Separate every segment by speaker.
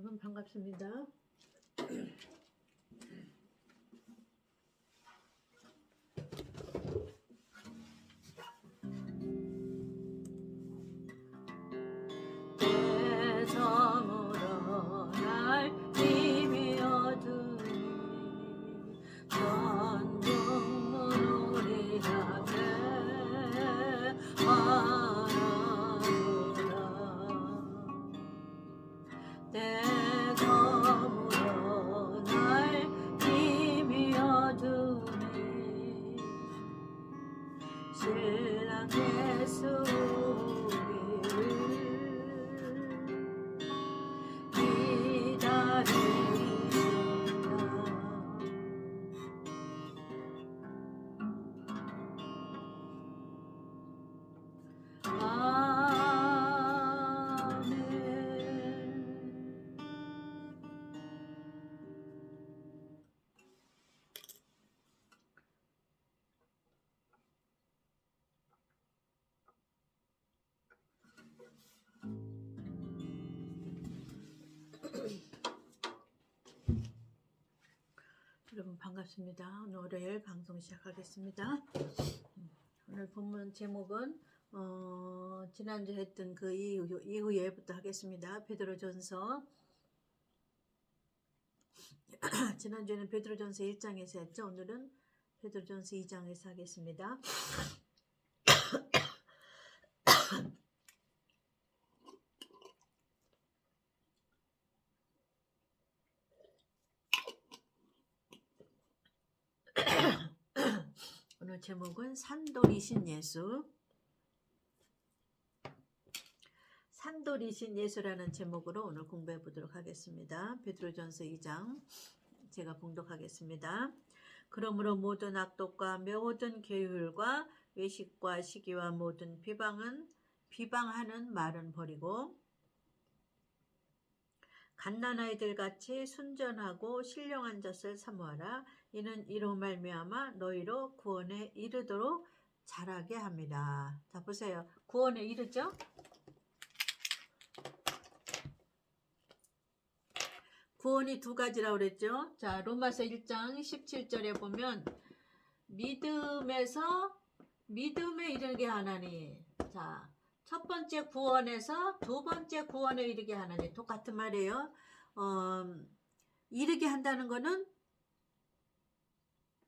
Speaker 1: 여러분 반갑습니다. 내 성으로 날 비비어두니 전국 문우리 앞에 말하노라. 내 섬으로 날 비비어두니 신랑 예수를 여러분 반갑습니다. 오늘 월요일 방송 시작하겠습니다. 오늘 본문 제목은 지난주에 했던 그 이후에부터 하겠습니다. 베드로전서 지난주에는 베드로전서 1장에서 했죠. 오늘은 베드로전서 2장에서 하겠습니다. 오늘 제목은 산돌이신 예수. 산돌이신 예수라는 제목으로 오늘 공부해 보도록 하겠습니다. 베드로전서 2장 제가 봉독하겠습니다. 그러므로 모든 악독과 모든 계율과 외식과 시기와 모든 비방하는 말은 버리고 갓난아이들 같이 순전하고 신령한 젖을 사모하라. 이는 이로 말미암아 너희로 구원에 이르도록 자라게 합니다. 자 보세요. 구원에 이르죠? 구원이 두 가지라고 그랬죠. 자 로마서 1장 17절에 보면 믿음에 이르게 하나니. 자 첫 번째 구원에서 두 번째 구원에 이르게 하나니 똑같은 말이에요. 이르게 한다는 거는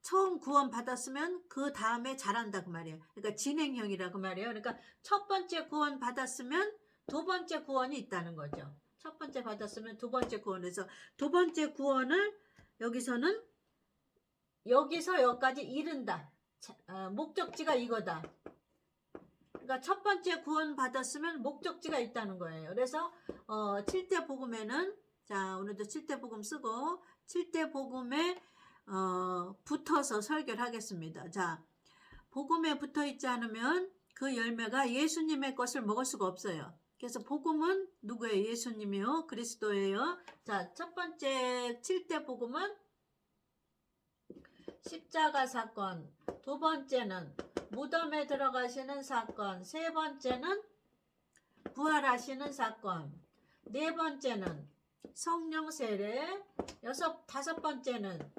Speaker 1: 처음 구원 받았으면 그 다음에 잘한다 그 말이에요. 그러니까 진행형이라 그 말이에요. 그러니까 첫 번째 구원 받았으면 두 번째 구원이 있다는 거죠. 첫 번째 받았으면 두 번째 구원에서 두 번째 구원을 여기서 여기까지 이른다. 목적지가 이거다. 그러니까 첫 번째 구원 받았으면 목적지가 있다는 거예요. 그래서 7대 복음에는 자 오늘도 7대 복음 쓰고 7대 복음에 붙어서 설교를 하겠습니다. 자 복음에 붙어 있지 않으면 그 열매가 예수님의 것을 먹을 수가 없어요. 그래서 복음은 누구예요? 예수님이요. 그리스도예요. 자 첫 번째 7대 복음은 십자가 사건, 두 번째는 무덤에 들어가시는 사건, 세 번째는 부활하시는 사건, 네 번째는 성령 세례, 다섯 번째는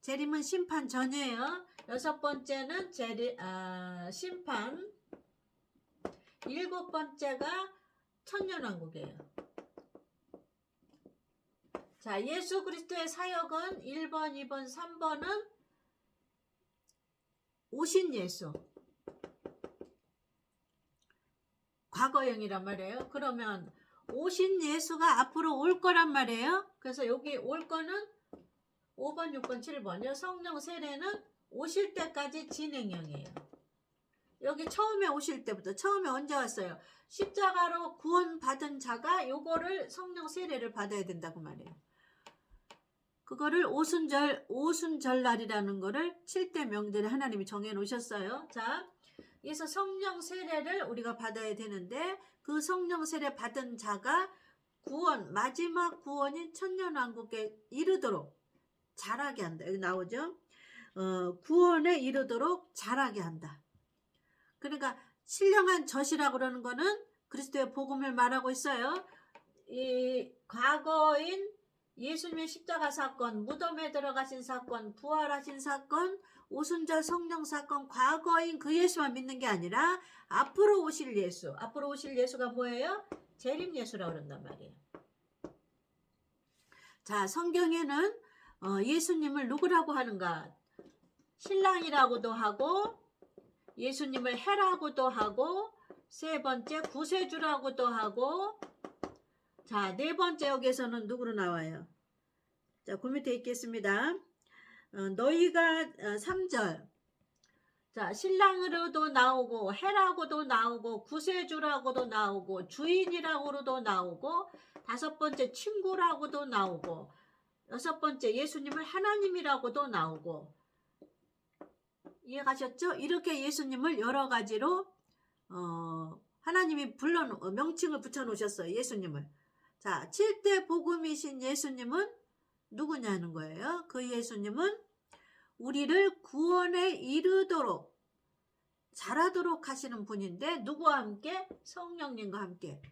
Speaker 1: 재림은 심판 전이에요. 여섯 번째는 심판, 일곱 번째가 천년왕국이에요. 자, 예수 그리스도의 사역은 1번, 2번, 3번은 오신 예수. 과거형이란 말이에요. 그러면 오신 예수가 앞으로 올 거란 말이에요. 그래서 여기 올 거는 5번, 6번, 7번이요. 성령 세례는 오실 때까지 진행형이에요. 여기 처음에 오실 때부터 처음에 언제 왔어요? 십자가로 구원받은 자가 요거를 성령 세례를 받아야 된다고 말이에요. 그거를 오순절날이라는 거를 7대 명절에 하나님이 정해 놓으셨어요. 자, 그래서 성령 세례를 우리가 받아야 되는데 그 성령 세례 받은 자가 마지막 구원인 천년왕국에 이르도록 자라게 한다. 여기 나오죠? 구원에 이르도록 자라게 한다. 그러니까 신령한 젖이라고 그러는 거는 그리스도의 복음을 말하고 있어요. 이 과거인 예수님의 십자가 사건, 무덤에 들어가신 사건, 부활하신 사건, 오순절 성령 사건, 과거인 그 예수만 믿는 게 아니라 앞으로 오실 예수, 앞으로 오실 예수가 뭐예요? 재림 예수라고 그런단 말이에요. 자, 성경에는 예수님을 누구라고 하는가? 신랑이라고도 하고, 예수님을 해라고도 하고, 세 번째 구세주라고도 하고, 자, 네 번째 여기에서는 누구로 나와요? 자, 그 밑에 있겠습니다. 너희가 3절. 자, 신랑으로도 나오고, 해라고도 나오고, 구세주라고도 나오고, 주인이라고도 나오고, 다섯 번째 친구라고도 나오고, 여섯 번째 예수님을 하나님이라고도 나오고. 이해가셨죠? 이렇게 예수님을 여러 가지로 하나님이 명칭을 붙여놓으셨어요. 예수님을. 자, 7대 복음이신 예수님은 누구냐는 거예요. 그 예수님은 우리를 구원에 이르도록 잘하도록 하시는 분인데 누구와 함께? 성령님과 함께.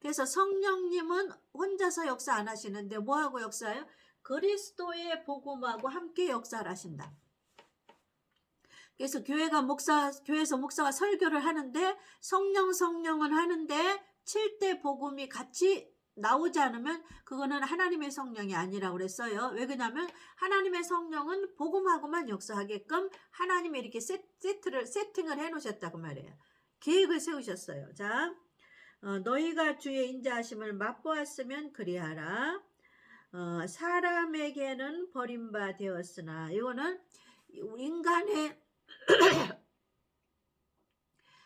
Speaker 1: 그래서 성령님은 혼자서 역사 안 하시는데 뭐하고 역사해요? 그리스도의 복음하고 함께 역사를 하신다. 그래서 교회에서 목사가 설교를 하는데 성령은 하는데 7대 복음이 같이 나오지 않으면 그거는 하나님의 성령이 아니라고 그랬어요. 왜 그러냐면 하나님의 성령은 복음하고만 역사하게끔 하나님이 이렇게 세팅을 해 놓으셨다고 말이에요. 계획을 세우셨어요. 자, 너희가 주의 인자하심을 맛보았으면 그리하라. 사람에게는 버림바 되었으나, 이거는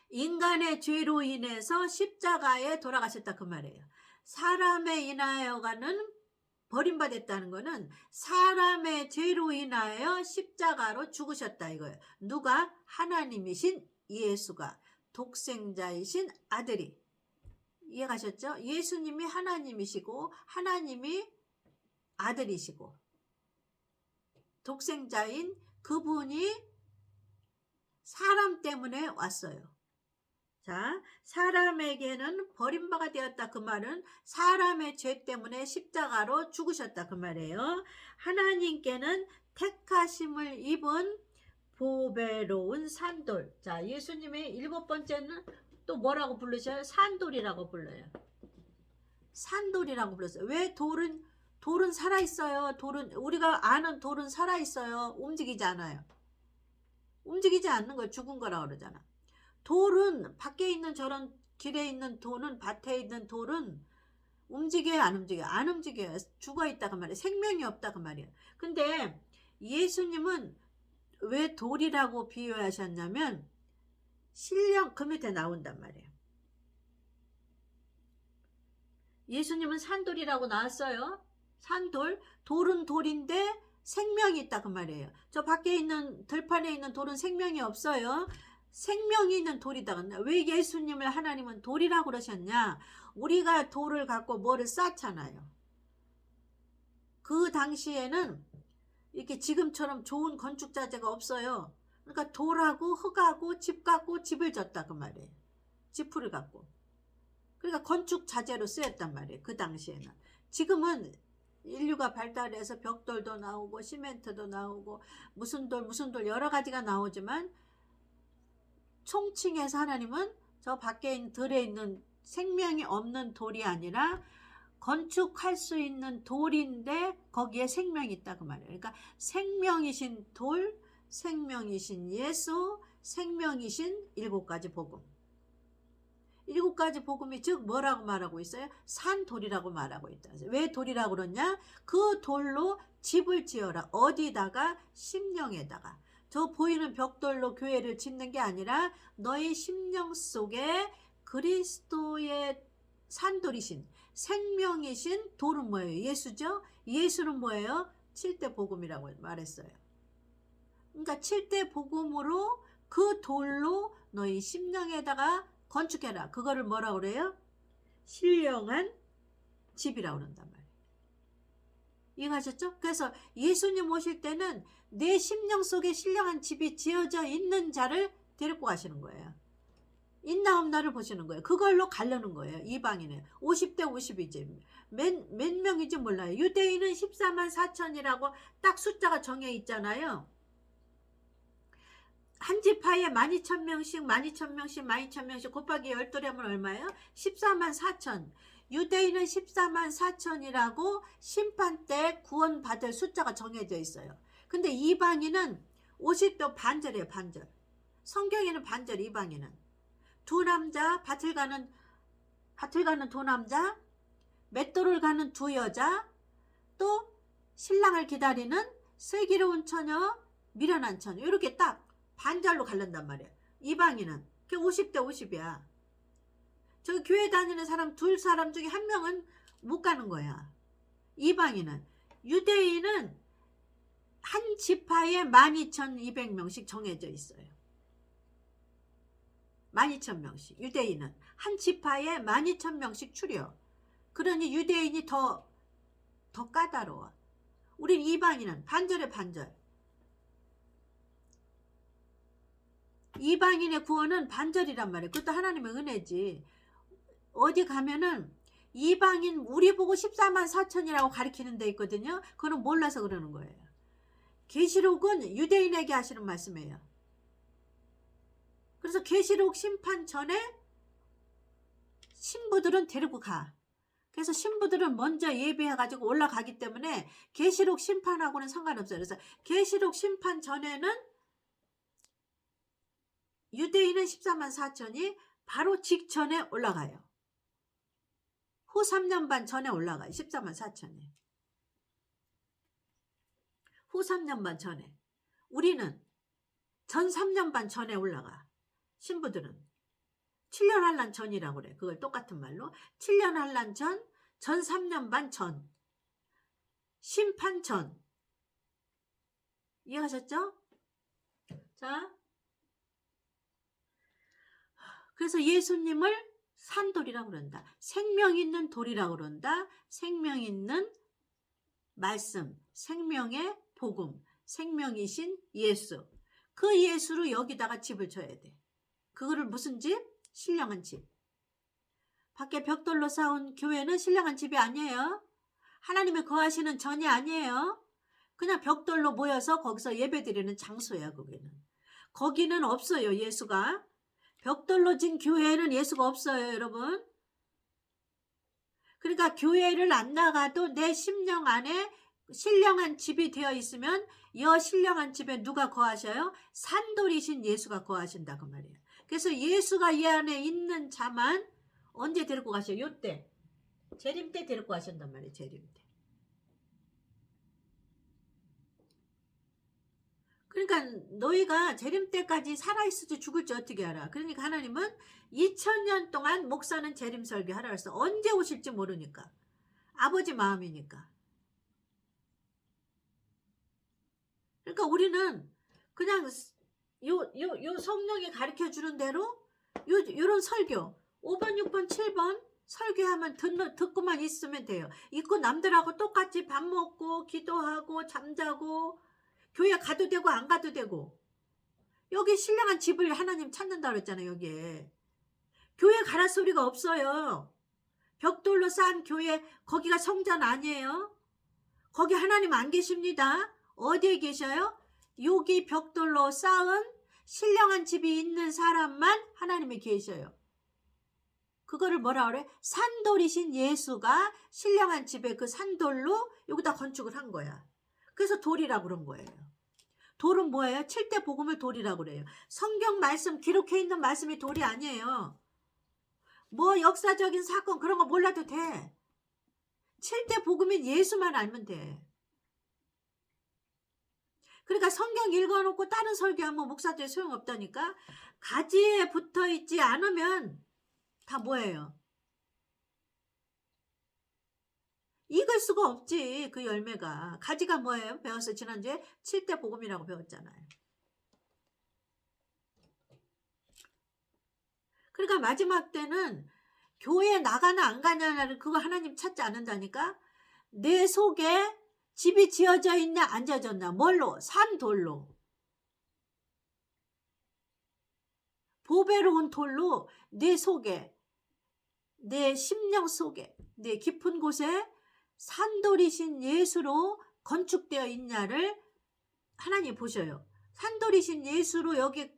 Speaker 1: 인간의 죄로 인해서 십자가에 돌아가셨다 그 말이에요. 사람에 인하여가는 버림받았다는 것은 사람의 죄로 인하여 십자가로 죽으셨다 이거예요. 누가? 하나님이신 예수가, 독생자이신 아들이. 이해가셨죠? 예수님이 하나님이시고 하나님이 아들이시고 독생자인 그분이 사람 때문에 왔어요. 자, 사람에게는 버림바가 되었다 그 말은 사람의 죄 때문에 십자가로 죽으셨다 그 말이에요. 하나님께는 택하심을 입은 보배로운 산돌. 자, 예수님의 7번째는 또 뭐라고 부르셔요? 산돌이라고 불러요. 산돌이라고 불렀어요. 왜? 돌은 살아있어요. 우리가 아는 돌은 살아있어요. 움직이지 않아요. 움직이지 않는 걸 죽은 거라고 그러잖아. 돌은 밖에 있는 저런 길에 있는 돌은, 밭에 있는 돌은 움직여요, 안 움직여요? 안 움직여요. 죽어 있다고 말이에요. 생명이 없다고 말이에요. 근데 예수님은 왜 돌이라고 비유하셨냐면 신령 그 밑에 나온단 말이에요. 예수님은 산돌이라고 나왔어요. 산돌. 돌은 돌인데 생명이 있다 그 말이에요. 저 밖에 있는 들판에 있는 돌은 생명이 없어요. 생명이 있는 돌이다. 왜 예수님을 하나님은 돌이라고 그러셨냐? 우리가 돌을 갖고 뭐를 쌓잖아요. 그 당시에는 이렇게 지금처럼 좋은 건축 자재가 없어요. 그러니까 돌하고 흙하고 집 갖고 집을 졌다 그 말이에요. 지푸를 갖고. 그러니까 건축 자재로 쓰였단 말이에요. 그 당시에는. 지금은 인류가 발달해서 벽돌도 나오고 시멘트도 나오고 무슨 돌 여러 가지가 나오지만 총칭해서 하나님은 저 밖에 들에 있는 생명이 없는 돌이 아니라 건축할 수 있는 돌인데 거기에 생명이 있다 그 말이에요. 그러니까 생명이신 돌, 생명이신 예수, 생명이신 7가지 복음. 7가지 복음이 즉 뭐라고 말하고 있어요? 산돌이라고 말하고 있다. 왜 돌이라고 그러냐? 그 돌로 집을 지어라. 어디다가? 심령에다가. 저 보이는 벽돌로 교회를 짓는 게 아니라 너희 심령 속에 그리스도의 산돌이신 생명이신 돌은 뭐예요? 예수죠? 예수는 뭐예요? 7대 복음이라고 말했어요. 그러니까 7대 복음으로 그 돌로 너희 심령에다가 건축해라. 그거를 뭐라고 그래요? 신령한 집이라고 그런단 말이에요. 이해하셨죠? 그래서 예수님 오실 때는 내 심령 속에 신령한 집이 지어져 있는 자를 데리고 가시는 거예요. 있나 없나를 보시는 거예요. 그걸로 가르는 거예요. 이방인은 50대 50이지. 몇 명인지 몰라요. 유대인은 14만 4천이라고 딱 숫자가 정해 있잖아요. 한 지파에 12,000명씩 12,000명씩 12,000명씩 곱하기 12를 하면 얼마예요? 14만 4천. 유대인은 14만 4천이라고 심판 때 구원받을 숫자가 정해져 있어요. 근데 이방인은 50도 반절이에요. 반절. 성경에는 반절. 이방인은 두 남자, 밭을 가는 두 남자, 맷돌을 가는 두 여자, 또 신랑을 기다리는 슬기로운 처녀, 미련한 처녀, 이렇게 딱 반절로 갈른단 말이에요. 이방인은. 그게 50대 50이야. 저 교회 다니는 사람 둘 사람 중에 한 명은 못 가는 거야. 이방인은. 유대인은 한 지파에 12,200명씩 정해져 있어요. 12,000명씩. 유대인은 한 지파에 12,000명씩 추려. 그러니 유대인이 더 까다로워. 우린 이방인은 반절에 반절. 이방인의 구원은 반절이란 말이에요. 그것도 하나님의 은혜지. 어디 가면은 이방인 우리 보고 14만 4천이라고 가리키는 데 있거든요. 그거는 몰라서 그러는 거예요. 계시록은 유대인에게 하시는 말씀이에요. 그래서 계시록 심판 전에 신부들은 데리고 가. 그래서 신부들은 먼저 예배해가지고 올라가기 때문에 계시록 심판하고는 상관없어요. 그래서 계시록 심판 전에는 유대인은 14만 4천이 바로 직전에 올라가요. 후 3년 반 전에 올라가요. 14만 4천이. 후 3년 반 전에. 우리는 전 3년 반 전에 올라가. 신부들은. 7년 한란 전이라고 그래. 그걸 똑같은 말로. 7년 한란 전, 전 3년 반 전. 심판 전. 이해하셨죠? 자. 그래서 예수님을 산돌이라고 그런다. 생명 있는 돌이라고 그런다. 생명 있는 말씀, 생명의 복음, 생명이신 예수. 그 예수로 여기다가 집을 쳐야 돼. 그거를 무슨 집? 신령한 집. 밖에 벽돌로 쌓은 교회는 신령한 집이 아니에요. 하나님의 거하시는 전이 아니에요. 그냥 벽돌로 모여서 거기서 예배드리는 장소야. 거기는 없어요. 예수가. 벽돌로 진 교회에는 예수가 없어요. 여러분. 그러니까 교회를 안 나가도 내 심령 안에 신령한 집이 되어 있으면 이 신령한 집에 누가 거하셔요? 산돌이신 예수가 거하신다 그 말이에요. 그래서 예수가 이 안에 있는 자만 언제 데리고 가셔요? 요때 재림 때 데리고 가신단 말이에요. 재림 때. 그러니까 너희가 재림 때까지 살아있을지 죽을지 어떻게 알아? 그러니까 하나님은 2000년 동안 목사는 재림 설교하라 그랬어. 언제 오실지 모르니까. 아버지 마음이니까. 그러니까 우리는 그냥 요 성령이 가르쳐 주는 대로 요런 설교 5번 6번 7번 설교하면 듣고만 있으면 돼요. 있고 남들하고 똑같이 밥 먹고 기도하고 잠자고 교회 가도 되고 안 가도 되고. 여기 신령한 집을 하나님 찾는다 그랬잖아요. 여기에 교회 가라 소리가 없어요. 벽돌로 쌓은 교회 거기가 성전 아니에요. 거기 하나님 안 계십니다. 어디에 계셔요? 여기 벽돌로 쌓은 신령한 집이 있는 사람만 하나님이 계셔요. 그거를 뭐라 그래? 산돌이신 예수가 신령한 집에 그 산돌로 여기다 건축을 한 거야. 그래서 돌이라고 그런 거예요. 돌은 뭐예요? 7대 복음을 돌이라고 그래요. 성경 말씀 기록해 있는 말씀이 돌이 아니에요. 뭐 역사적인 사건 그런 거 몰라도 돼. 7대 복음인 예수만 알면 돼. 그러니까 성경 읽어놓고 다른 설교하면 목사들이 소용없다니까. 가지에 붙어있지 않으면 다 뭐예요? 익을 수가 없지. 그 열매가. 가지가 뭐예요? 배웠어요. 지난주에 7대 복음이라고 배웠잖아요. 그러니까 마지막 때는 교회 나가나 안 가냐를 그거 하나님 찾지 않는다니까. 내 속에 집이 지어져 있냐 안 지어졌냐. 뭘로? 산돌로. 보배로운 돌로 내 속에, 내 심령 속에, 내 깊은 곳에 산돌이신 예수로 건축되어 있냐를 하나님 보셔요. 산돌이신 예수로 여기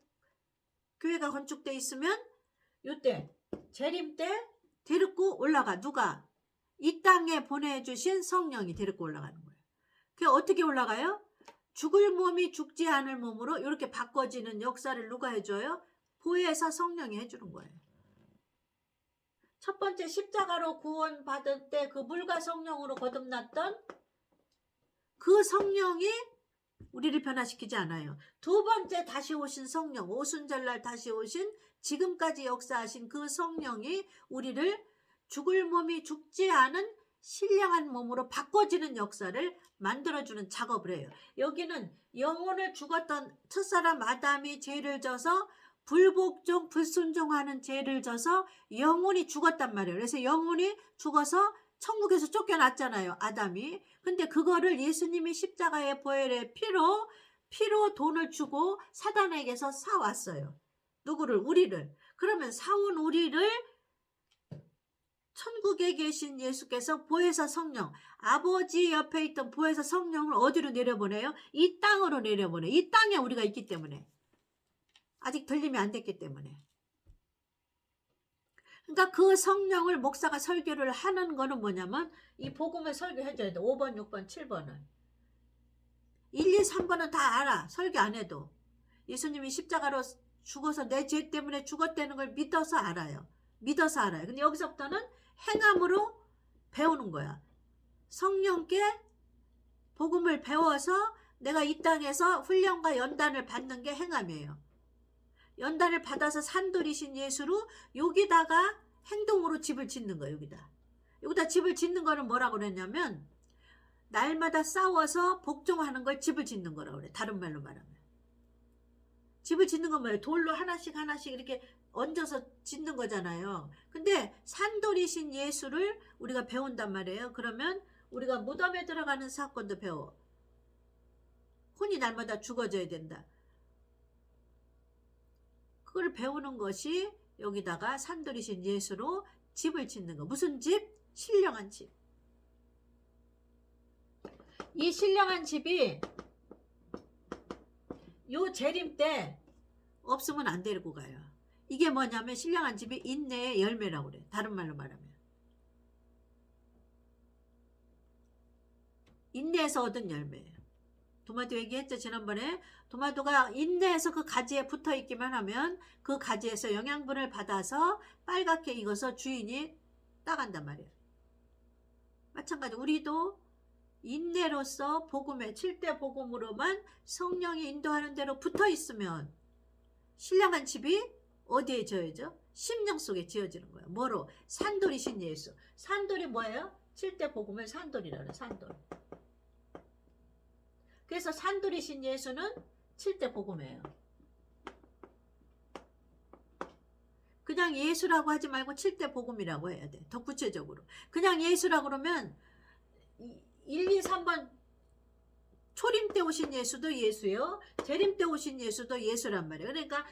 Speaker 1: 교회가 건축되어 있으면 요때 재림 때 데리고 올라가. 누가? 이 땅에 보내주신 성령이 데리고 올라가는 거예요. 그게 어떻게 올라가요? 죽을 몸이 죽지 않을 몸으로 이렇게 바꿔지는 역사를 누가 해줘요? 보혜사 성령이 해주는 거예요. 첫 번째 십자가로 구원 받을 때 그 물과 성령으로 거듭났던 그 성령이 우리를 변화시키지 않아요. 두 번째 다시 오신 성령, 오순절날 다시 오신 지금까지 역사하신 그 성령이 우리를 죽을 몸이 죽지 않은 신령한 몸으로 바꿔지는 역사를 만들어주는 작업을 해요. 여기는 영혼을 죽었던 첫사람 아담이 죄를 져서 불복종, 불순종하는 죄를 져서 영혼이 죽었단 말이에요. 그래서 영혼이 죽어서 천국에서 쫓겨났잖아요, 아담이. 근데 그거를 예수님이 십자가의 보혈의 피로 돈을 주고 사단에게서 사왔어요. 누구를? 우리를. 그러면 사온 우리를 천국에 계신 예수께서 보혜사 성령, 아버지 옆에 있던 보혜사 성령을 어디로 내려보내요? 이 땅으로 내려보내요. 이 땅에 우리가 있기 때문에. 아직 들림이 안 됐기 때문에. 그러니까 그 성령을 목사가 설교를 하는 거는 뭐냐면 이 복음을 설교해줘야 돼. 5번, 6번, 7번은. 1, 2, 3번은 다 알아. 설교 안 해도. 예수님이 십자가로 죽어서 내 죄 때문에 죽었다는 걸 믿어서 알아요. 믿어서 알아요. 근데 여기서부터는 행함으로 배우는 거야. 성령께 복음을 배워서 내가 이 땅에서 훈련과 연단을 받는 게 행함이에요. 연단을 받아서 산돌이신 예수로 여기다가 행동으로 집을 짓는 거예요. 여기다 집을 짓는 거는 뭐라고 그랬냐면 날마다 싸워서 복종하는 걸 집을 짓는 거라고 그래. 다른 말로 말하면. 집을 짓는 건 뭐예요? 돌로 하나씩 이렇게 얹어서 짓는 거잖아요. 근데 산돌이신 예수를 우리가 배운단 말이에요. 그러면 우리가 무덤에 들어가는 사건도 배워. 혼이 날마다 죽어져야 된다. 그걸 배우는 것이 여기다가 산돌이신 예수로 집을 짓는 거. 무슨 집? 신령한 집. 이 신령한 집이 요 재림 때 없으면 안 데리고 가요. 이게 뭐냐면 신령한 집이 인내의 열매라고 그래. 다른 말로 말하면. 인내에서 얻은 열매예요. 도마도 얘기했죠. 지난번에 도마도가 인내해서 그 가지에 붙어있기만 하면 그 가지에서 영양분을 받아서 빨갛게 익어서 주인이 따간단 말이에요. 마찬가지 우리도 인내로서 복음의 7대 복음으로만 성령이 인도하는 대로 붙어있으면 신령한 집이 어디에 지어져? 심령 속에 지어지는 거예요. 뭐로? 산돌이신 예수. 산돌이 뭐예요? 7대 복음을 산돌이라 그래요. 산돌. 그래서 산돌이신 예수는 7대 복음이에요. 그냥 예수라고 하지 말고 7대 복음이라고 해야 돼. 더 구체적으로. 그냥 예수라고 그러면 1, 2, 3번 초림 때 오신 예수도 예수요. 재림 때 오신 예수도 예수란 말이에요. 그러니까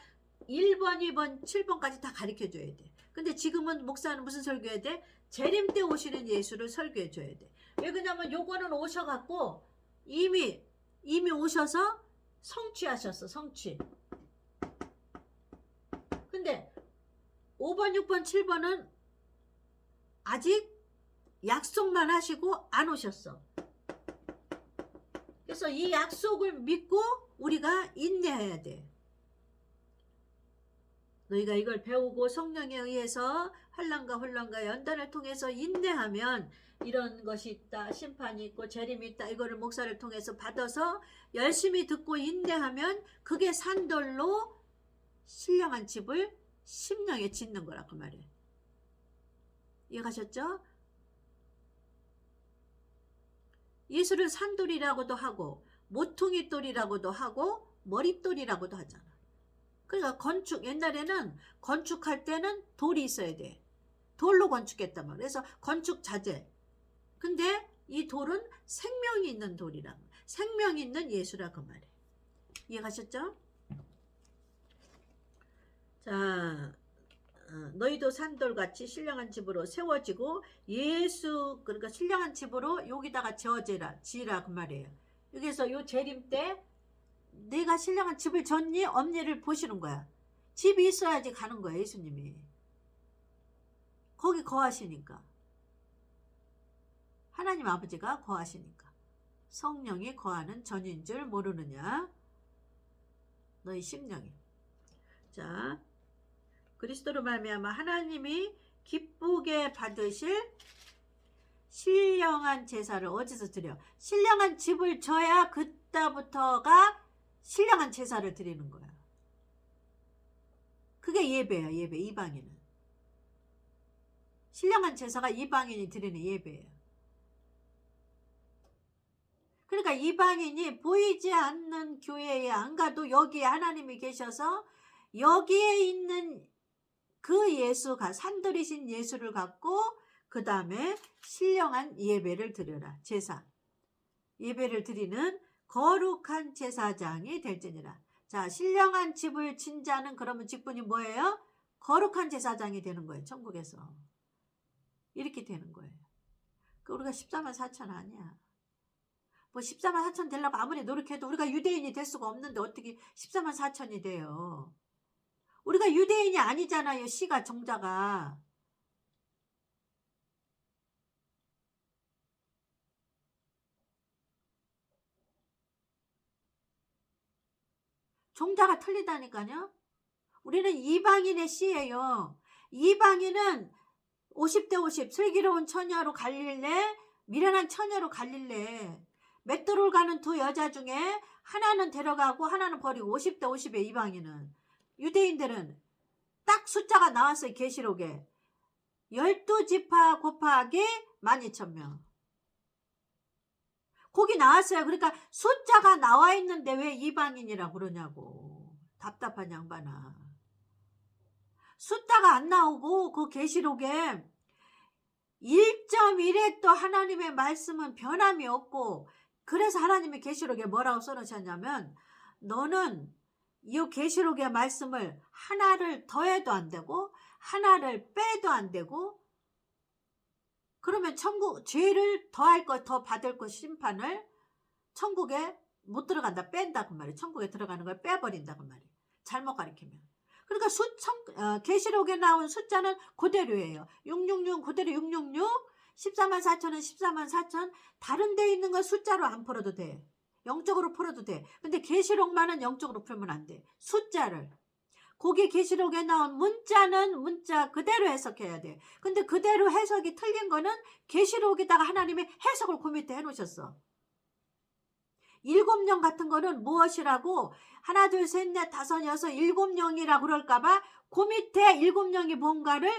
Speaker 1: 1번, 2번, 7번까지 다 가르쳐줘야 돼. 근데 지금은 목사는 무슨 설교해야 돼? 재림 때 오시는 예수를 설교해줘야 돼. 왜 그러냐면 요거는 오셔갖고 이미 오셔서 성취하셨어. 성취. 근데 5번, 6번, 7번은 아직 약속만 하시고 안 오셨어. 그래서 이 약속을 믿고 우리가 인내해야 돼. 너희가 이걸 배우고 성령에 의해서 환난과 혼란과 연단을 통해서 인내하면 이런 것이 있다. 심판이 있고 재림이 있다. 이거를 목사를 통해서 받아서 열심히 듣고 인내하면 그게 산돌로 신령한 집을 심령에 짓는 거라 그 말이에요. 이해가셨죠? 예수를 산돌이라고도 하고 모퉁이돌이라고도 하고 머릿돌이라고도 하잖아. 그러니까 건축, 옛날에는 건축할 때는 돌이 있어야 돼. 돌로 건축했단 말이야. 그래서 건축 자재. 근데 이 돌은 생명이 있는 돌이라고. 생명이 있는 예수라 그 말이에요. 이해가셨죠? 자, 너희도 산돌같이 신령한 집으로 세워지고 예수, 그러니까 신령한 집으로 여기다가 지으라 그 말이에요. 여기서 요 재림 때 내가 신령한 집을 졌니 없니를 보시는 거야. 집이 있어야지 가는 거야. 예수님이 거기 거하시니까, 하나님 아버지가 거하시니까. 성령이 거하는 전인 줄 모르느냐 너희 심령이. 자, 그리스도로 말미암아 하나님이 기쁘게 받으실 신령한 제사를 어디서 드려? 신령한 집을 져야 그때부터가 신령한 제사를 드리는 거야. 그게 예배야. 예배. 이방인은 신령한 제사가 이방인이 드리는 예배예요. 그러니까 이방인이 보이지 않는 교회에 안 가도 여기에 하나님이 계셔서 여기에 있는 그 예수가 산들이신 예수를 갖고 그 다음에 신령한 예배를 드려라. 제사 예배를 드리는 거룩한 제사장이 될지니라. 자, 신령한 집을 진 자는 그러면 직분이 뭐예요? 거룩한 제사장이 되는 거예요. 천국에서 이렇게 되는 거예요. 우리가 14만 4천 아니야. 뭐 14만 4천 되려고 아무리 노력해도 우리가 유대인이 될 수가 없는데 어떻게 14만 4천이 돼요? 우리가 유대인이 아니잖아요. 씨가 종자가. 종자가 틀리다니까요. 우리는 이방인의 씨예요. 이방인은 50대 50 슬기로운 처녀로 갈릴래, 미련한 처녀로 갈릴래. 맷돌을 가는 두 여자 중에 하나는 데려가고 하나는 버리고 50대 50의 이방인은. 유대인들은 딱 숫자가 나왔어요. 계시록에 12지파 곱하기 12,000명 거기 나왔어요. 그러니까 숫자가 나와 있는데 왜 이방인이라고 그러냐고. 답답한 양반아. 숫자가 안 나오고 그 계시록에 1.1에 또 하나님의 말씀은 변함이 없고, 그래서 하나님의 계시록에 뭐라고 써놓으셨냐면 너는 이 계시록의 말씀을 하나를 더해도 안 되고 하나를 빼도 안 되고, 그러면 천국 죄를 더할 것, 더 받을 것 심판을 천국에 못 들어간다, 뺀다 그 말이에요. 천국에 들어가는 걸 빼버린다 그 말이에요. 잘못 가르치면. 그러니까 계시록에 나온 숫자는 그대로예요. 666 그대로 666, 14만 4천은 14만 4천. 다른 데 있는 건 숫자로 안 풀어도 돼. 영적으로 풀어도 돼. 근데 계시록만은 영적으로 풀면 안 돼. 숫자를. 거기 계시록에 나온 문자는 문자 그대로 해석해야 돼. 근데 그대로 해석이 틀린 거는 계시록에다가 하나님이 해석을 그 밑에 해놓으셨어. 7령 같은 거는 무엇이라고 하나 둘 셋 넷 다섯 여섯 7령이라고 그럴까봐 그 밑에 7령이 뭔가를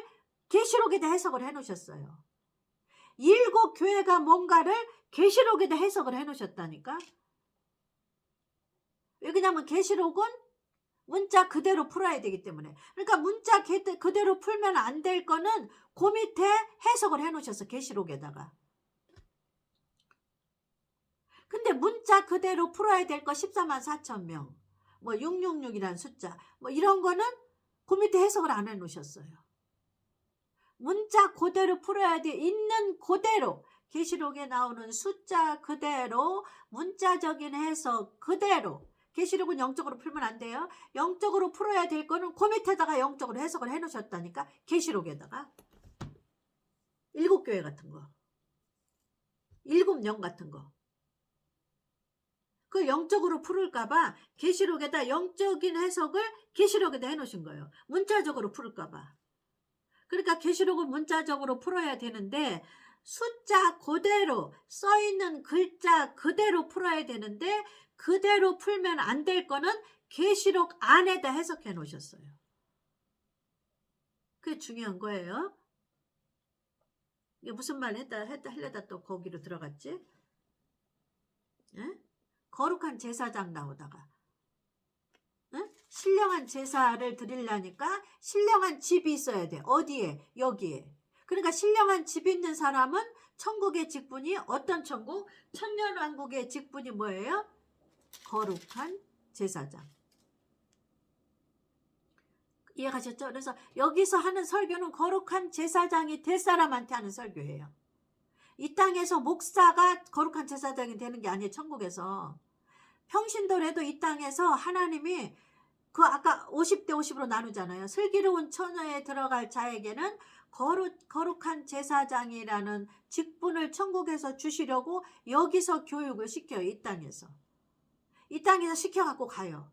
Speaker 1: 계시록에다 해석을 해놓으셨어요. 7교회가 뭔가를 계시록에다 해석을 해놓으셨다니까. 왜 그러냐면 계시록은 문자 그대로 풀어야 되기 때문에. 그러니까 문자 그대로 풀면 안 될 거는 그 밑에 해석을 해놓으셨어. 계시록에다가. 근데 문자 그대로 풀어야 될 거 14만 4천 명, 뭐 666이라는 숫자, 뭐 이런 거는 그 밑에 해석을 안 해놓으셨어요. 문자 그대로 풀어야 돼. 있는 그대로 계시록에 나오는 숫자 그대로 문자적인 해석 그대로. 계시록은 영적으로 풀면 안 돼요. 영적으로 풀어야 될 거는 그 밑에다가 영적으로 해석을 해놓으셨다니까. 계시록에다가 7교회 같은 거, 7령 같은 거, 그 영적으로 풀을까봐 계시록에다 영적인 해석을 계시록에다 해놓으신 거예요. 문자적으로 풀을까봐. 그러니까 계시록은 문자적으로 풀어야 되는데 숫자 그대로 써있는 글자 그대로 풀어야 되는데 그대로 풀면 안 될 거는 계시록 안에다 해석해 놓으셨어요. 그게 중요한 거예요. 이게 무슨 말 하려다 또 거기로 들어갔지? 에? 거룩한 제사장 나오다가 신령한 제사를 드리려니까 신령한 집이 있어야 돼. 어디에? 여기에. 그러니까 신령한 집 있는 사람은 천국의 직분이 어떤 천국? 천년왕국의 직분이 뭐예요? 거룩한 제사장. 이해가셨죠? 그래서 여기서 하는 설교는 거룩한 제사장이 될 사람한테 하는 설교예요. 이 땅에서 목사가 거룩한 제사장이 되는 게 아니에요. 천국에서. 평신도래도 이 땅에서 하나님이 그 아까 50대 50으로 나누잖아요. 슬기로운 처녀에 들어갈 자에게는 거룩한 제사장이라는 직분을 천국에서 주시려고 여기서 교육을 시켜요. 이 땅에서. 이 땅에서 시켜갖고 가요.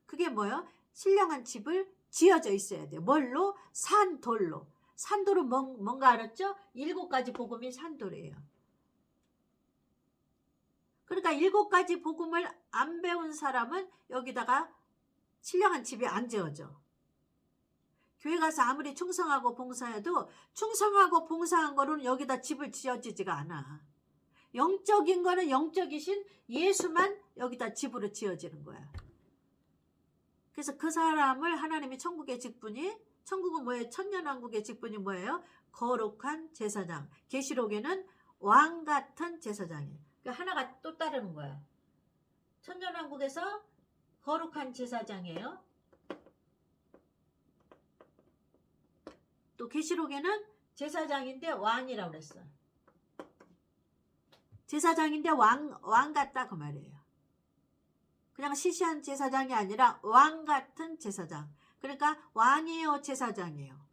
Speaker 1: 그게 뭐예요? 신령한 집을 지어져 있어야 돼요. 뭘로? 산돌로. 산돌은 뭔가 알았죠? 7가지 복음이 산돌이에요. 그러니까 7가지 복음을 안 배운 사람은 여기다가 신령한 집이 안 지어져. 교회 가서 아무리 충성하고 봉사해도 충성하고 봉사한 거로는 여기다 집을 지어지지가 않아. 영적인 거는 영적이신 예수만 여기다 집으로 지어지는 거야. 그래서 그 사람을 하나님이 천국의 직분이, 천국은 뭐예요? 천년왕국의 직분이 뭐예요? 거룩한 제사장. 계시록에는 왕 같은 제사장이에요. 그러니까 하나가 또 따르는 거야. 천년왕국에서 거룩한 제사장이에요. 또 계시록에는 제사장인데 왕이라고 그랬어. 제사장인데 왕 같다 그 말이에요. 그냥 시시한 제사장이 아니라 왕 같은 제사장. 그러니까 왕이요 제사장이에요.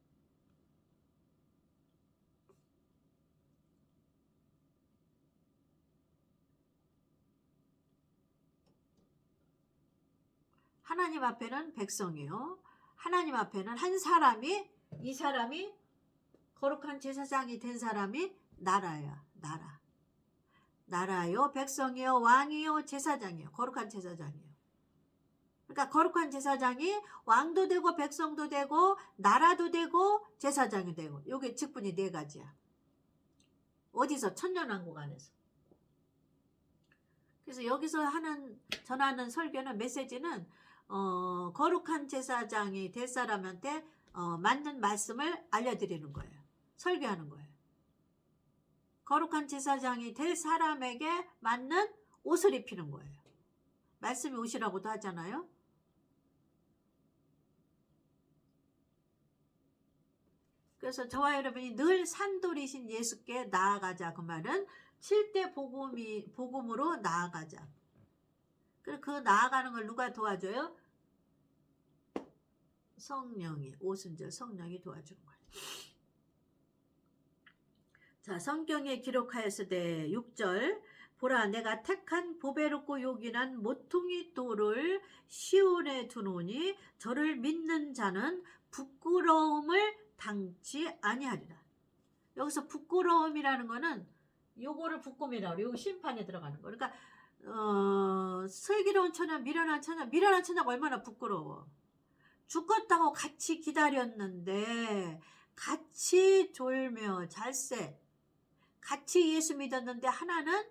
Speaker 1: 하나님 앞에는 백성이요. 하나님 앞에는 한 사람이, 이 사람이 거룩한 제사장이 된 사람이 나라야. 나라요, 백성이요, 왕이요, 제사장이요. 거룩한 제사장이요. 그러니까 거룩한 제사장이 왕도 되고 백성도 되고 나라도 되고 제사장이 되고, 요게 직분이 4가지야. 어디서? 천년왕국 안에서. 그래서 여기서 전하는 설교는, 메시지는 거룩한 제사장이 될 사람한테 맞는 말씀을 알려드리는 거예요. 설교하는 거예요. 거룩한 제사장이 될 사람에게 맞는 옷을 입히는 거예요. 말씀이 옷이라고도 하잖아요. 그래서 저와 여러분이 늘 산돌이신 예수께 나아가자. 그 말은 7대 복음으로 나아가자. 그리고 그 나아가는 걸 누가 도와줘요? 성령이, 오순절 성령이 도와주는 거예요. 자, 성경에 기록하였으되 6절, 보라 내가 택한 보배롭고 요긴한 모퉁이 돌을 시온에 두노니 저를 믿는 자는 부끄러움을 당치 아니하리라. 여기서 부끄러움이라는 거는 요거를 부끄러움이라고 그래요. 요거 심판에 들어가는 거. 그러니까 슬기로운 처녀, 미련한 처녀가 얼마나 부끄러워. 죽었다고 같이 기다렸는데, 같이 졸며 잘세, 같이 예수 믿었는데 하나는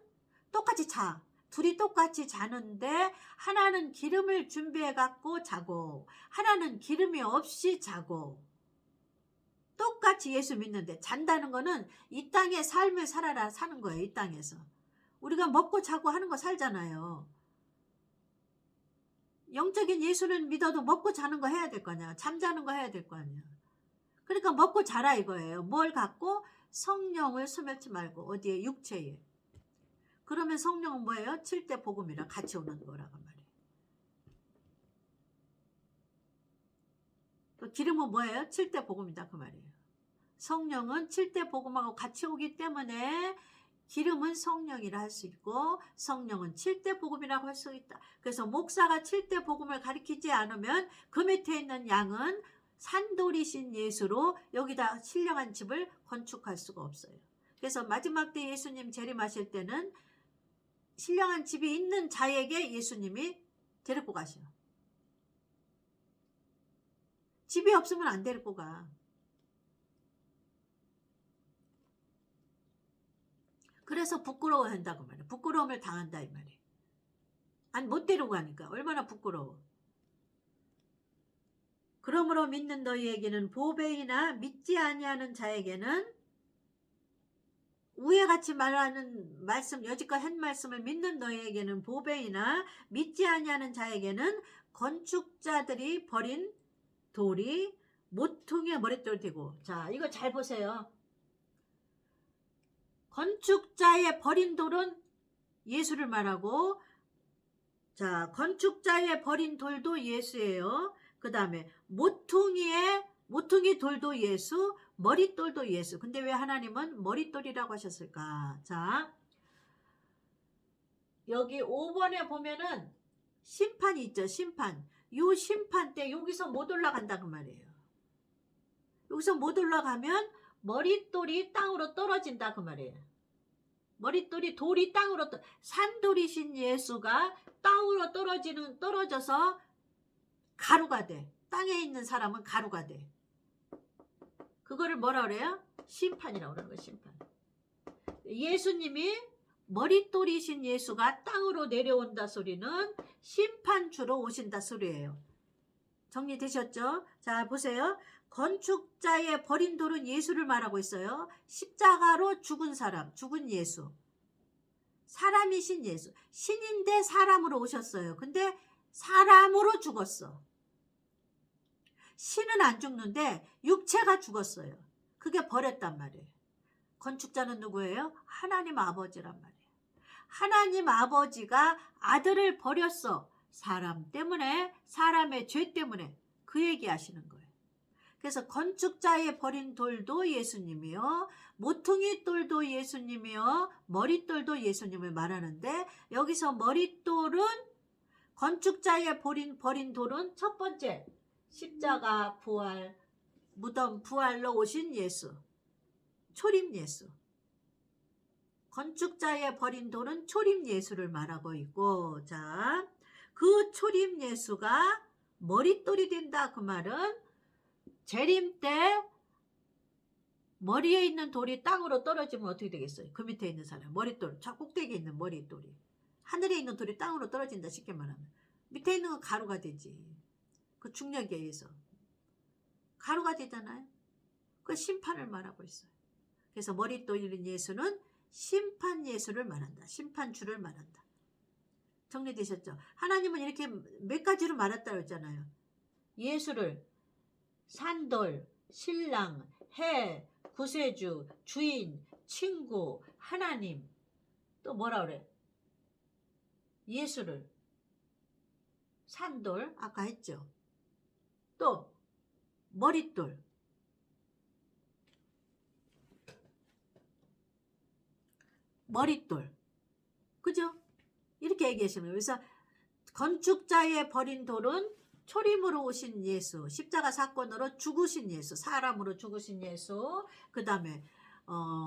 Speaker 1: 똑같이 자. 둘이 똑같이 자는데 하나는 기름을 준비해 갖고 자고 하나는 기름이 없이 자고, 똑같이 예수 믿는데 잔다는 거는 이 땅의 삶을 살아라 사는 거예요. 이 땅에서 우리가 먹고 자고 하는 거 살잖아요. 영적인 예수는 믿어도 먹고 자는 거 해야 될 거 아니야. 잠자는 거 해야 될 거 아니야. 그러니까 먹고 자라 이거예요. 뭘 갖고? 성령을 스멜치 말고 어디에? 육체에. 그러면 성령은 뭐예요? 7대 복음이랑 같이 오는 거라고 말이에요. 또 기름은 뭐예요? 7대 복음이다 그 말이에요. 성령은 7대 복음하고 같이 오기 때문에 기름은 성령이라 할 수 있고 성령은 7대 복음이라고 할 수 있다. 그래서 목사가 7대 복음을 가리키지 않으면 그 밑에 있는 양은 산돌이신 예수로 여기다 신령한 집을 건축할 수가 없어요. 그래서 마지막 때 예수님 재림하실 때는 신령한 집이 있는 자에게 예수님이 데리고 가셔. 집이 없으면 안 데리고 가. 그래서 부끄러워한다고 말이야. 부끄러움을 당한다 이 말이야. 아니 못 데리고 가니까 얼마나 부끄러워. 그러므로 믿는 너희에게는 보배이나 믿지 아니하는 자에게는, 위에 같이 말하는 말씀, 여지껏 한 말씀을 믿는 너희에게는 보배이나 믿지 아니하는 자에게는 건축자들이 버린 돌이 모퉁이의 머릿돌이 되고. 자, 이거 잘 보세요. 건축자의 버린 돌은 예수를 말하고, 자, 건축자의 버린 돌도 예수예요. 그 다음에 모퉁이 돌도 예수, 머릿돌도 예수. 근데 왜 하나님은 머릿돌이라고 하셨을까? 자, 여기 5번에 보면은 심판이 있죠. 심판. 요 심판 때 여기서 못 올라간다 그 말이에요. 여기서 못 올라가면 머릿돌이 땅으로 떨어진다 그 말이에요. 머릿돌이 돌이 땅으로 산돌이신 예수가 땅으로 떨어져서 가루가 돼. 땅에 있는 사람은 가루가 돼. 그거를 뭐라 그래요? 심판이라고 그러는 거예요. 심판. 예수님이 머릿돌이신 예수가 땅으로 내려온다 소리는 심판주로 오신다 소리예요. 정리되셨죠? 자, 보세요. 건축자의 버린 돌은 예수를 말하고 있어요. 십자가로 죽은 사람, 죽은 예수. 사람이신 예수. 신인데 사람으로 오셨어요. 근데 사람으로 죽었어. 신은 안 죽는데 육체가 죽었어요. 그게 버렸단 말이에요. 건축자는 누구예요? 하나님 아버지란 말이에요. 하나님 아버지가 아들을 버렸어. 사람 때문에, 사람의 죄 때문에. 그 얘기 하시는 거예요. 그래서 건축자의 버린 돌도 예수님이요, 모퉁이 돌도 예수님이요, 머릿돌도 예수님을 말하는데, 여기서 머릿돌은, 건축자의 버린 돌은 첫 번째 십자가 부활, 무덤 부활로 오신 예수, 초림 예수. 건축자의 버린 돌은 초림 예수를 말하고 있고, 자, 그 초림 예수가 머릿돌이 된다 그 말은 재림 때 머리에 있는 돌이 땅으로 떨어지면 어떻게 되겠어요? 그 밑에 있는 사람, 머릿돌, 저 꼭대기에 있는 머릿돌이, 하늘에 있는 돌이 땅으로 떨어진다 쉽게 말하면 밑에 있는 건 가루가 되지. 그 중력에 의해서 가루가 되잖아요. 그 심판을 말하고 있어요. 그래서 머릿돌인 예수는 심판 예수를 말한다. 심판주를 말한다. 정리되셨죠? 하나님은 이렇게 몇 가지로 말했다고 했잖아요. 예수를 산돌, 신랑, 해, 구세주, 주인, 친구, 하나님. 또 뭐라 그래? 예수를 산돌, 아까 했죠. 또 머릿돌, 그죠? 이렇게 얘기하시면, 그래서 건축자의 버린 돌은 초림으로 오신 예수, 십자가 사건으로 죽으신 예수, 사람으로 죽으신 예수. 그 다음에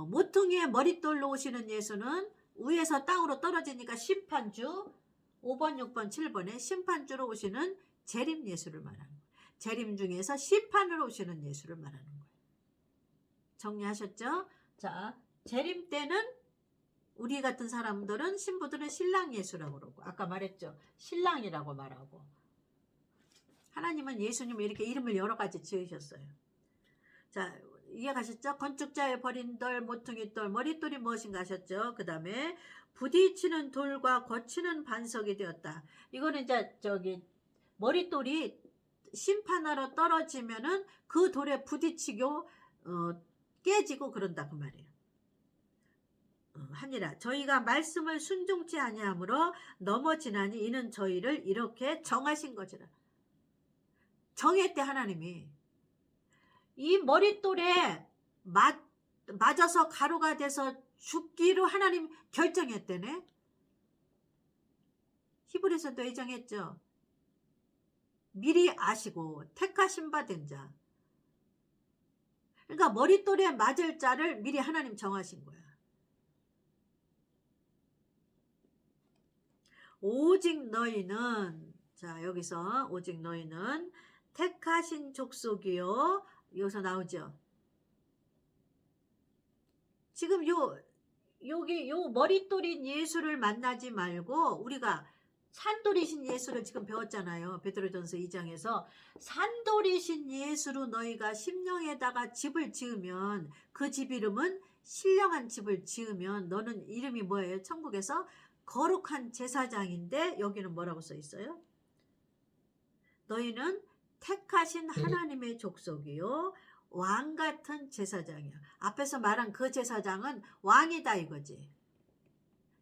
Speaker 1: 모퉁이의 머릿돌로 오시는 예수는 위에서 땅으로 떨어지니까 심판주, 5번, 6번, 7번에 심판주로 오시는 재림 예수를 말하는 거예요. 재림 중에서 심판으로 오시는 예수를 말하는 거예요. 정리하셨죠? 자, 재림 때는 우리 같은 사람들은, 신부들은 신랑 예수라고 그러고, 아까 말했죠. 신랑이라고 말하고. 하나님은 예수님을 이렇게 이름을 여러 가지 지으셨어요. 자, 이해가셨죠? 건축자의 버린 돌, 모퉁이 돌, 머릿돌이 무엇인가 하셨죠? 그 다음에 부딪히는 돌과 거치는 반석이 되었다. 이거는 이제 머릿돌이 심판하러 떨어지면은 그 돌에 부딪히고 깨지고 그런다 그 말이에요. 하니라. 저희가 말씀을 순종치 아니하므로 넘어지나니 이는 저희를 이렇게 정하신 거지라. 정했대 하나님이. 이 머릿돌에 맞아서 가루가 돼서 죽기로 하나님 결정했대네. 히브리서도 예정했죠. 미리 아시고 택하신 바 된 자. 그러니까 머릿돌에 맞을 자를 미리 하나님 정하신 거야. 오직 너희는, 자, 여기서 오직 너희는 택하신 족속이요. 여기서 나오죠. 지금 여기 머릿돌인 예수를 만나지 말고 우리가 산돌이신 예수를 지금 배웠잖아요. 베드로전서 2장에서 산돌이신 예수로 너희가 심령에다가 집을 지으면, 그 집 이름은 신령한 집을 지으면, 너는 이름이 뭐예요? 천국에서 거룩한 제사장인데, 여기는 뭐라고 써 있어요? 너희는 택하신 하나님의 족속이요 왕 같은 제사장이요. 앞에서 말한 그 제사장은 왕이다 이거지.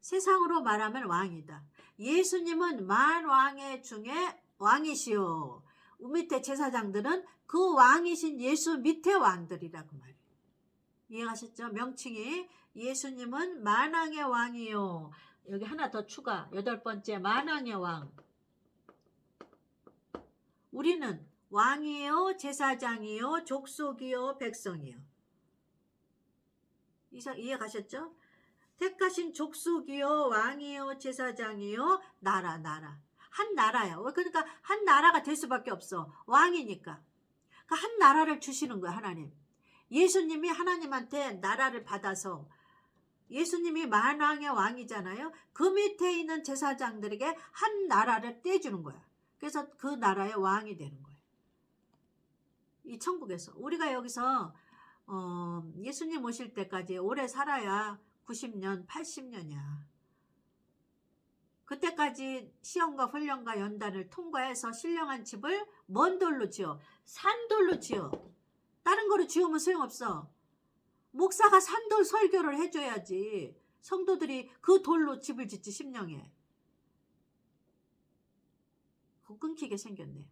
Speaker 1: 세상으로 말하면 왕이다. 예수님은 만왕의 중에 왕이시오. 밑에 제사장들은 그 왕이신 예수 밑에 왕들이라고 말이에요. 이해하셨죠? 명칭이 예수님은 만왕의 왕이요. 여기 하나 더 추가. 8번째 만왕의 왕. 우리는 왕이요, 제사장이요, 족속이요, 백성이요. 이해 가셨죠? 택하신 족속이요, 왕이요, 제사장이요, 나라. 한 나라야. 그러니까 한 나라가 될 수밖에 없어. 왕이니까. 그러니까 한 나라를 주시는 거야, 하나님. 예수님이 하나님한테 나라를 받아서 예수님이 만왕의 왕이잖아요. 그 밑에 있는 제사장들에게 한 나라를 떼주는 거야. 그래서 그 나라의 왕이 되는 거예요. 이 천국에서. 우리가 여기서 예수님 오실 때까지 오래 살아야 90년, 80년이야. 그때까지 시험과 훈련과 연단을 통과해서 신령한 집을 뭔 돌로 지어? 산돌로 지어. 다른 거로 지으면 소용없어. 목사가 산돌 설교를 해줘야지. 성도들이 그 돌로 집을 짓지 심령에. 끊기게 생겼네.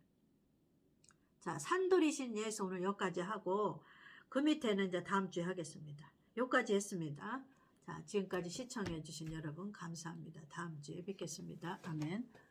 Speaker 1: 자, 산돌이신 예수 오늘 여기까지 하고 그 밑에는 이제 다음 주에 하겠습니다. 여기까지 했습니다. 자, 지금까지 시청해 주신 여러분 감사합니다. 다음 주에 뵙겠습니다. 아멘.